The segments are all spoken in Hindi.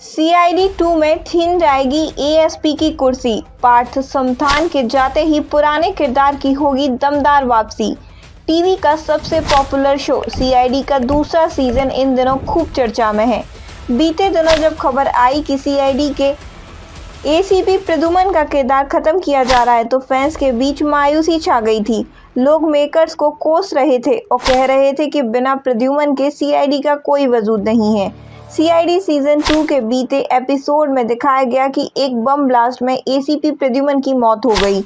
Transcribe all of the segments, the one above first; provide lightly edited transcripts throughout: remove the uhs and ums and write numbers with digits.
सीआईडी 2 में छिन जाएगी एएसपी की कुर्सी। पार्थ समथान के जाते ही पुराने किरदार की होगी दमदार वापसी। टीवी का सबसे पॉपुलर शो सीआईडी का दूसरा सीजन इन दिनों खूब चर्चा में है। बीते दिनों जब खबर आई कि सीआईडी के एसीपी प्रद्युमन का किरदार खत्म किया जा रहा है तो फैंस के बीच मायूसी छा गई थी। लोग मेकर्स को कोस रहे थे और कह रहे थे कि बिना प्रद्युमन के सीआईडी का कोई वजूद नहीं है। सीआईडी सीजन 2 के बीते एपिसोड में दिखाया गया कि एक बम ब्लास्ट में एसीपी प्रद्युमन की मौत हो गई।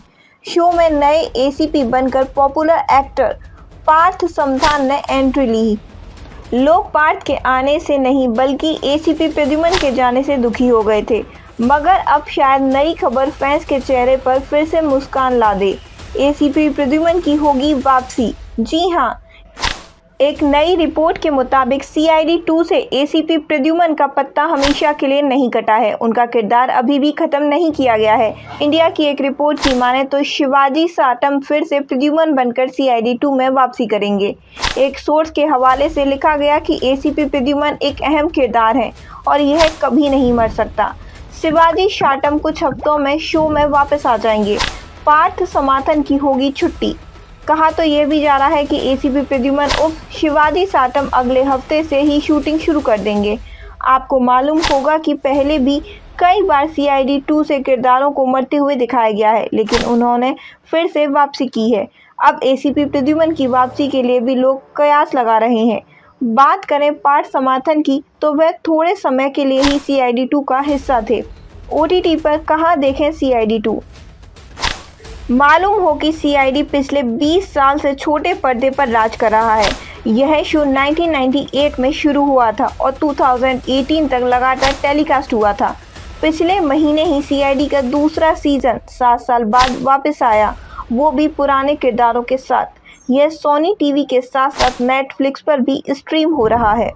शो में नए एसीपी बनकर पॉपुलर एक्टर पार्थ समथान ने एंट्री ली। लोग पार्थ के आने से नहीं बल्कि एसीपी प्रद्युमन के जाने से दुखी हो गए थे, मगर अब शायद नई खबर फैंस के चेहरे पर फिर से मुस्कान ला दे। एसीपी प्रद्युमन की होगी वापसी। जी हां, एक नई रिपोर्ट के मुताबिक सीआईडी 2 से एसीपी प्रद्युमन का पत्ता हमेशा के लिए नहीं कटा है। उनका किरदार अभी भी खत्म नहीं किया गया है। इंडिया की एक रिपोर्ट की माने तो शिवाजी साटम फिर से प्रद्युमन बनकर सीआईडी 2 में वापसी करेंगे। एक सोर्स के हवाले से लिखा गया कि एसीपी प्रद्युमन एक अहम किरदार है और यह कभी नहीं मर सकता। शिवाजी साटम कुछ हफ्तों में शो में वापस आ जाएंगे। पार्थ समथान की होगी छुट्टी। कहा तो यह भी जा रहा है कि एसीपी प्रद्युमन उर्फ शिवाजी साटम अगले हफ्ते से ही शूटिंग शुरू कर देंगे। आपको मालूम होगा कि पहले भी कई बार सीआईडी 2 से किरदारों को मरते हुए दिखाया गया है, लेकिन उन्होंने फिर से वापसी की है। अब एसीपी प्रद्युमन की वापसी के लिए भी लोग कयास लगा रहे हैं। बात करें पार्थ समथान की तो वह थोड़े समय के लिए ही सीआईडी 2 का हिस्सा थे। ओटीटी पर कहाँ देखें सीआईडी 2। मालूम हो कि सीआईडी पिछले 20 साल से छोटे पर्दे पर राज कर रहा है। यह शो 1998 में शुरू हुआ था और 2018 तक लगातार टेलीकास्ट हुआ था। पिछले महीने ही सीआईडी का दूसरा सीजन 7 साल बाद वापस आया, वो भी पुराने किरदारों के साथ। यह सोनी टीवी के साथ साथ नेटफ्लिक्स पर भी स्ट्रीम हो रहा है।